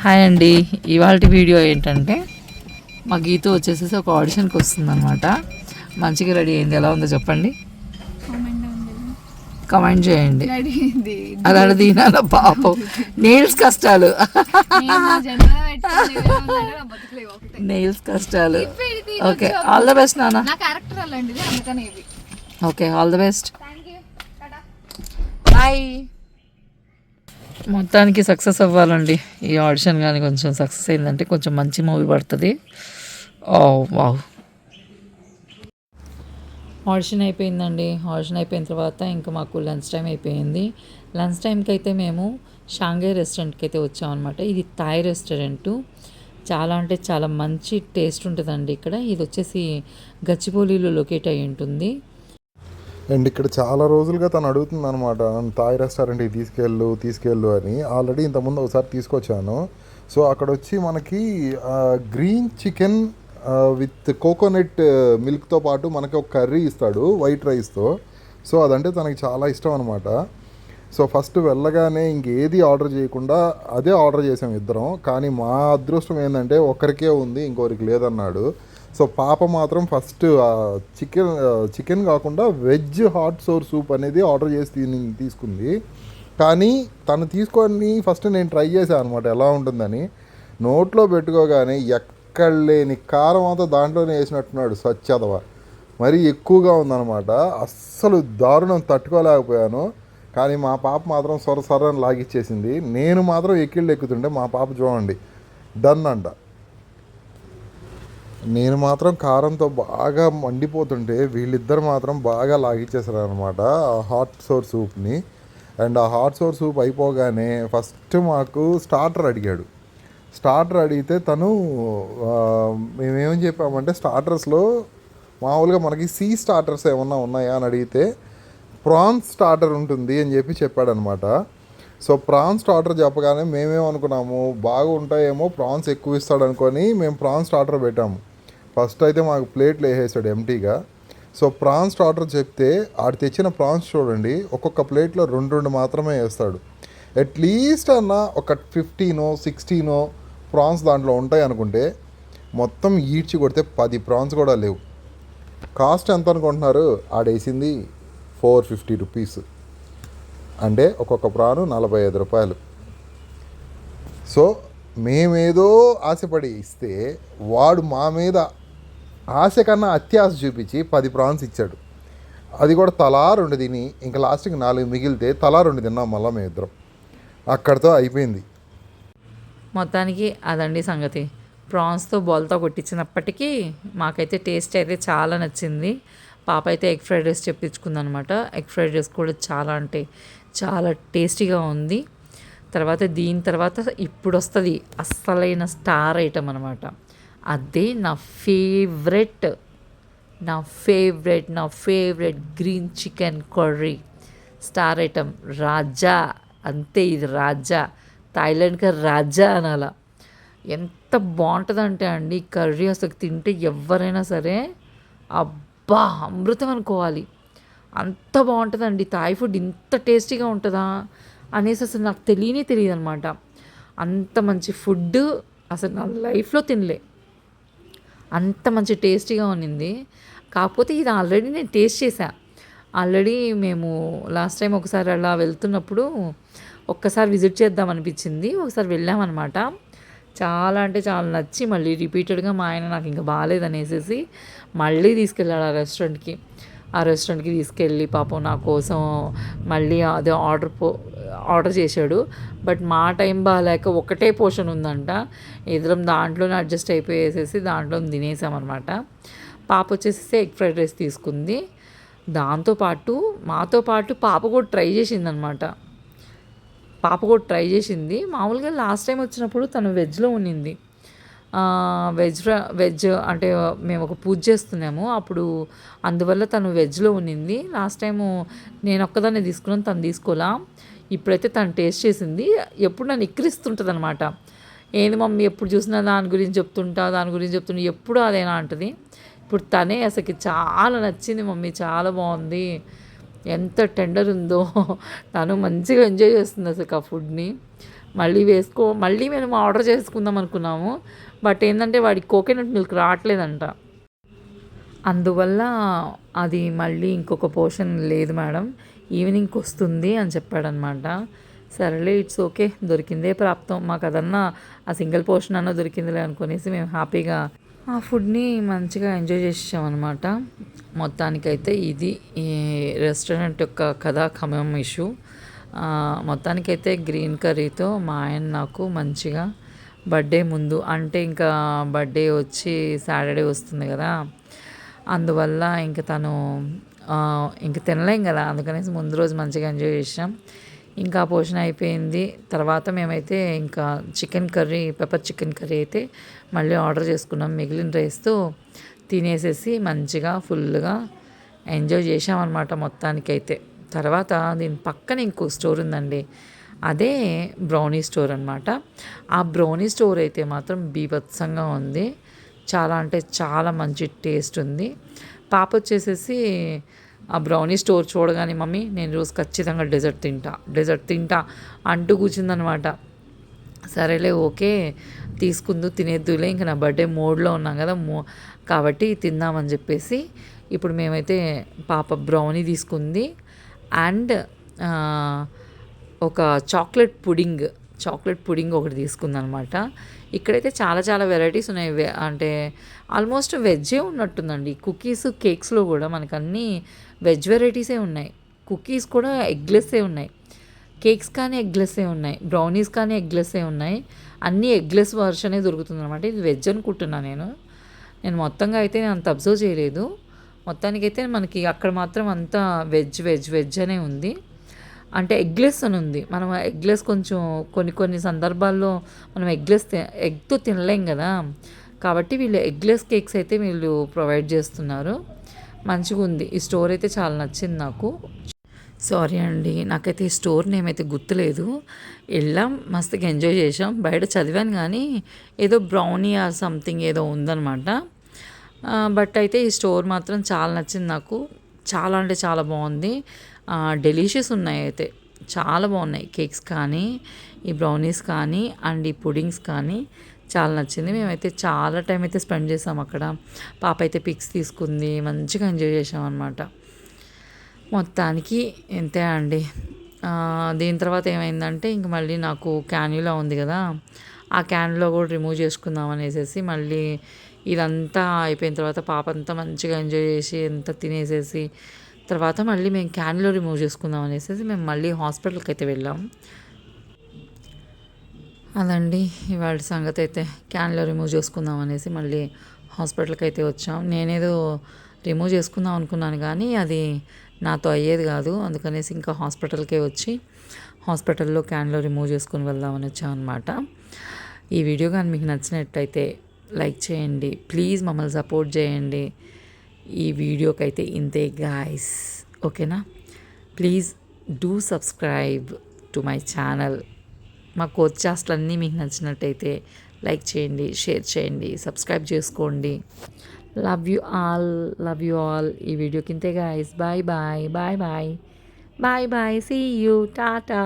Hi అండి, ఇవాళ video ఏంటంటే మా గీత వచ్చేసేసి ఒక ఆడిషన్కి వస్తుందన్నమాట. మంచిగా రెడీ అయింది. ఎలా ఉందో చెప్పండి, కమెంట్ చేయండి. అది అడిగిన పాపం నెయిల్స్ కష్టాలు, నెయిల్స్ కష్టాలు. ఓకే, ఆల్ ద బెస్ట్ నాన్న. Okay, all the best, bye. మొత్తానికి సక్సెస్ అవ్వాలండి ఈ ఆడిషన్. కానీ కొంచెం సక్సెస్ అయిందంటే కొంచెం మంచి మూవీ పడుతుంది. వావ్. ఆడిషన్ అయిపోయిందండి. ఆడిషన్ అయిపోయిన తర్వాత ఇంకా మాకు లంచ్ టైం అయిపోయింది. లంచ్ టైంకి అయితే మేము షాంఘై రెస్టారెంట్కి అయితే వచ్చామన్నమాట. ఇది థాయ్ రెస్టారెంటు. చాలా అంటే చాలా మంచి టేస్ట్ ఉంటుందండి ఇక్కడ. ఇది వచ్చేసి గచ్చిబౌలిలో లొకేట్ అయి ఉంటుంది. అండ్ ఇక్కడ చాలా రోజులుగా తను అడుగుతుంది అనమాట, థాయ్ రెస్టారెంట్కి తీసుకెళ్ళు అని. ఆల్రెడీ ఇంతకుముందు ఒకసారి తీసుకొచ్చాను. సో అక్కడ వచ్చి మనకి గ్రీన్ చికెన్ విత్ కోకోనట్ మిల్క్తో పాటు మనకి ఒక కర్రీ ఇస్తాడు వైట్ రైస్తో. సో అదంటే తనకి చాలా ఇష్టం అనమాట. సో ఫస్ట్ వెళ్ళగానే ఇంకేది ఆర్డర్ చేయకుండా అదే ఆర్డర్ చేసాం ఇద్దరం. కానీ మా అదృష్టం ఏంటంటే ఒకరికే ఉంది, ఇంకొకరికి లేదన్నాడు. సో పాప మాత్రం ఫస్ట్ చికెన్ కాకుండా వెజ్ హాట్ సోర్ సూప్ అనేది ఆర్డర్ చేసి తీసుకుంది. కానీ తను తీసుకొని ఫస్ట్ నేను ట్రై చేశాను అనమాట ఎలా ఉంటుందని. నోట్లో పెట్టుకోగానే ఎక్కడ లేని కారం అంతా దాంట్లోనే వేసినట్టున్నాడు స్వచ్ఛదవ. మరీ ఎక్కువగా ఉందన్నమాట. అస్సలు దారుణం, తట్టుకోలేకపోయాను. కానీ మా పాప మాత్రం సొరని లాగిచ్చేసింది. నేను మాత్రం ఎక్కిళ్ళు ఎక్కుతుంటే మా పాప చూడండి డన్ అంట. నేను మాత్రం కారంతో బాగా మండిపోతుంటే వీళ్ళిద్దరు మాత్రం బాగా లాగిచ్చేసారు అనమాట ఆ హాట్ సోర్ సూప్ని. అండ్ ఆ హాట్ సోర్ సూప్ అయిపోగానే ఫస్ట్ మాకు స్టార్టర్ అడిగాడు. స్టార్టర్ అడిగితే తను మేమేం చెప్పామంటే స్టార్టర్స్లో మామూలుగా మనకి సీ స్టార్టర్స్ ఏమన్నా ఉన్నాయా అని అడిగితే ప్రాన్స్ స్టార్టర్ ఉంటుంది అని చెప్పాడనమాట. సో ప్రాన్స్ స్టార్టర్ చెప్పగానే మేమేమనుకున్నాము బాగుంటాయేమో, ప్రాన్స్ ఎక్కువ ఇస్తాడు అనుకొని మేము ప్రాన్స్ స్టార్టర్ పెట్టాము. ఫస్ట్ అయితే మాకు ప్లేట్లు వేసేసాడు ఎంటీగా. సో ప్రాన్స్ స్టార్టర్ చెప్తే ఆడు తెచ్చిన ప్రాన్స్ చూడండి, ఒక్కొక్క ప్లేట్లో రెండు మాత్రమే వేస్తాడు. అట్లీస్ట్ అన్న ఒక 15-16 ప్రాన్స్ దాంట్లో ఉంటాయి అనుకుంటే మొత్తం ఈడ్చి కొడితే 10 ప్రాన్స్ కూడా లేవు. కాస్ట్ ఎంత అనుకుంటున్నారు? ఆడేసింది 450 రూపీస్, అంటే ఒక్కొక్క ప్రాను 45 రూపాయలు. సో మేమేదో ఆశపడి ఇస్తే వాడు మా మీద ఆశ కన్నా అత్యాశ చూపించి 10 ప్రాన్స్ ఇచ్చాడు. అది కూడా తలా 2 తిని ఇంకా లాస్ట్కి 4 మిగిలితే తలా 2 తిన్నాం మళ్ళీ మేము ఇద్దరం. అక్కడితో అయిపోయింది. మొత్తానికి అదండి సంగతి. ప్రాన్స్తో బాల్తో కొట్టించినప్పటికీ మాకైతే టేస్ట్ అయితే చాలా నచ్చింది. పాప అయితే ఎగ్ ఫ్రైడ్ రైస్ చెప్పించుకుందనమాట. ఎగ్ ఫ్రైడ్ రైస్ కూడా చాలా అంటే చాలా టేస్టీగా ఉంది. దీని తర్వాత ఇప్పుడు వస్తుంది అస్సలైన స్టార్ ఐటమ్ అనమాట. అదే నా favourite green chicken curry star item Raja. అంతే, ఇది రాజా. థాయిలాండ్కి రాజా అనాల. ఎంత బాగుంటుందంటే అండి కర్రీ అసలు తింటే ఎవరైనా సరే అబ్బా అమృతం అనుకోవాలి. అంత బాగుంటుందండి. థాయ్ ఫుడ్ ఇంత టేస్టీగా ఉంటుందా అనేసి అసలు నాకు తెలియదు అనమాట. అంత మంచి ఫుడ్ అసలు నా లైఫ్లో తినలే. అంత మంచి టేస్టీగా ఉన్నింది. కాకపోతే ఇది ఆల్రెడీ నేను టేస్ట్ చేశాను. ఆల్రెడీ మేము లాస్ట్ టైం ఒకసారి అలా వెళ్తున్నప్పుడు ఒక్కసారి విజిట్ చేద్దాం అనిపించింది. ఒకసారి వెళ్ళామన్నమాట. చాలా అంటే చాలా నచ్చి మళ్ళీ రిపీటెడ్గా మా ఆయన నాకు ఇంకా బాగాలేదనేసి మళ్ళీ తీసుకెళ్ళాడు ఆ రెస్టారెంట్కి తీసుకెళ్ళి పాపం నా కోసం మళ్ళీ అదే ఆర్డర్ చేశాడు. బట్ మా టైం బాగాలేక ఒకటే పోర్షన్ ఉందంట. ఇద్దరం దాంట్లోనే అడ్జస్ట్ అయిపోయేసేసి దాంట్లో తినేసామన్నమాట. పాప వచ్చేసి ఎగ్ ఫ్రైడ్ రైస్ తీసుకుంది. మాతో పాటు పాప కూడా ట్రై చేసిందనమాట. మామూలుగా లాస్ట్ టైం వచ్చినప్పుడు తను వెజ్లో ఉన్నింది. వెజ్ అంటే మేము ఒక పూజ చేస్తున్నాము అప్పుడు, అందువల్ల తను వెజ్లో ఉన్నింది. లాస్ట్ టైము నేను ఒక్కదాన్ని తీసుకున్నాను, తను తీసుకోలా. ఇప్పుడైతే తను టేస్ట్ చేసింది. ఎప్పుడు నన్ను ఎక్కిరిస్తుంటుంది అనమాట. ఏంది మమ్మీ ఎప్పుడు చూసినా దాని గురించి చెప్తుంటా ఎప్పుడు అదేనా అంటుంది. ఇప్పుడు తనే అసలుకి చాలా నచ్చింది మమ్మీ, చాలా బాగుంది, ఎంత టెండర్ ఉందో, తను మంచిగా ఎంజాయ్ చేస్తుంది అసలు ఆ ఫుడ్ని. మళ్ళీ మేము ఆర్డర్ చేసుకుందాం అనుకున్నాము. బట్ ఏంటంటే వాడికి కోకోనట్ మిల్క్ రావట్లేదంట. అందువల్ల అది మళ్ళీ ఇంకొక పోర్షన్ లేదు మేడం, ఈవినింగ్కి వస్తుంది అని చెప్పాడనమాట. సరేలే, ఇట్స్ ఓకే, దొరికిందే ప్రాప్తం, మాకు అదన్నా ఆ సింగిల్ పోర్షన్ అన్నా దొరికిందిలే అనుకునేసి మేము హ్యాపీగా ఆ ఫుడ్ని మంచిగా ఎంజాయ్ చేసామన్నమాట. మొత్తానికైతే ఇది ఈ రెస్టారెంట్ యొక్క కథా ఖమ్మం ఇష్యూ. మొత్తానికైతే గ్రీన్ కర్రీతో మా ఆయన నాకు మంచిగా బర్త్డే ముందు, అంటే ఇంకా బర్త్డే వచ్చి సాటర్డే వస్తుంది కదా, అందువల్ల ఇంక తను ఇంక తినలేం కదా, అందుకనేసి ముందు రోజు మంచిగా ఎంజాయ్ చేసాం. ఇంకా పోర్షన్ అయిపోయింది. తర్వాత మేమైతే ఇంకా chicken curry, pepper chicken curry అయితే మళ్ళీ ఆర్డర్ చేసుకున్నాం. మిగిలిన రైస్తో తినేసేసి మంచిగా ఫుల్గా ఎంజాయ్ చేసామన్నమాట మొత్తానికైతే. తర్వాత దీని పక్కన ఇంకో స్టోర్ ఉందండి, అదే బ్రౌనీ స్టోర్ అనమాట. ఆ బ్రౌనీ స్టోర్ అయితే మాత్రం బీభత్సంగా ఉంది, చాలా అంటే చాలా మంచి టేస్ట్ ఉంది. పాప వచ్చేసేసి ఆ బ్రౌనీ స్టోర్ చూడగానే మమ్మీ నేను రోజు ఖచ్చితంగా డెజర్ట్ తింటా అంటూ కూర్చుందనమాట. సరేలే ఓకే తినేద్దులే, ఇంకా నా బర్త్డే మోడ్లో ఉన్నాం కదా కాబట్టి తిందామని చెప్పేసి ఇప్పుడు మేమైతే పాప బ్రౌనీ తీసుకుంది అండ్ ఒక చాక్లెట్ పుడింగ్ ఒకటి తీసుకుందనమాట. ఇక్కడైతే చాలా చాలా వెరైటీస్ ఉన్నాయి, అంటే ఆల్మోస్ట్ వెజ్జే ఉన్నట్టుందండి. కుకీస్, కేక్స్లో కూడా మనకు అన్నీ వెజ్ వెరైటీసే ఉన్నాయి. కుకీస్ కూడా ఎగ్లెస్సే ఉన్నాయి, కేక్స్ కానీ ఎగ్లెస్సే ఉన్నాయి, బ్రౌనీస్ కానీ ఎగ్లెస్సే ఉన్నాయి. అన్నీ ఎగ్లెస్ వర్షనే దొరుకుతుంది అనమాట. ఇది వెజ్ అనుకుంటున్నా నేను మొత్తంగా అయితే నేను అంత అబ్జర్వ్ చేయలేదు. మొత్తానికైతే మనకి అక్కడ మాత్రం అంతా వెజ్ అనే ఉంది, అంటే ఎగ్లెస్ అని ఉంది. మనం ఎగ్లెస్ కొంచెం కొన్ని సందర్భాల్లో మనం ఎగ్తో తినలేం కదా, కాబట్టి వీళ్ళు ఎగ్లెస్ కేక్స్ అయితే వీళ్ళు ప్రొవైడ్ చేస్తున్నారు. మంచిగా ఉంది ఈ స్టోర్ అయితే, చాలా నచ్చింది నాకు. సారీ అండి, నాకైతే ఈ స్టోర్ నేమ్ అయితే గుర్తులేదు. వెళ్ళాం, మస్తుగా ఎంజాయ్ చేసాం. బయట చదివాను కానీ ఏదో బ్రౌనీ ఆర్ సంథింగ్ ఏదో ఉందన్నమాట. బట్ అయితే ఈ స్టోర్ మాత్రం చాలా నచ్చింది నాకు, చాలా అంటే చాలా బాగుంది. డెలీషియస్ ఉన్నాయి అయితే, చాలా బాగున్నాయి కేక్స్ కానీ, ఈ బ్రౌనీస్ కానీ అండ్ ఈ పుడింగ్స్ కానీ చాలా నచ్చింది. మేమైతే చాలా టైం అయితే స్పెండ్ చేసాం అక్కడ. పాప అయితే పిక్స్ తీసుకుంది, మంచిగా ఎంజాయ్ చేసాం అనమాట. మొత్తానికి ఇంతే అండి. దీని తర్వాత ఏమైందంటే ఇంక మళ్ళీ నాకు క్యాన్యులా ఉంది కదా, ఆ క్యాన్లో కూడా రిమూవ్ చేసుకుందాం అనేసి మళ్ళీ ఇదంతా అయిపోయిన తర్వాత పాప అంతా మంచిగా ఎంజాయ్ చేసి అంతా తినేసేసి తర్వాత మళ్ళీ మేము క్యాన్లో రిమూవ్ చేసుకుందాం అనేసి మేము మళ్ళీ హాస్పిటల్కి అయితే వెళ్ళాం. అదండి ఇవాళ సంగతి అయితే. క్యాన్లో రిమూవ్ చేసుకుందాం అనేసి మళ్ళీ హాస్పిటల్కి అయితే వచ్చాం. నేనేదో రిమూవ్ చేసుకుందాం అనుకున్నాను కానీ అది నాతో అయ్యేది కాదు, అందుకనేసి ఇంకా హాస్పిటల్కే వచ్చి హాస్పిటల్లో క్యాన్లో రిమూవ్ చేసుకుని వెళ్దామని వచ్చాం అనమాట. ఈ వీడియో కానీ మీకు నచ్చినట్టయితే లైక్ చేయండి, ప్లీజ్ మమ్మల్ని సపోర్ట్ చేయండి. ఈ వీడియోకి అయితే ఇంతే గాయ్స్, ఓకేనా? Please do subscribe to my channel. మా కోచ్చాస్ట్లు అన్నీ మీకు నచ్చినట్టయితే లైక్ చేయండి, షేర్ చేయండి, సబ్స్క్రైబ్ చేసుకోండి. Love you all. ఈ వీడియోకి ఇంతే guys. Bye bye, see you, Tata.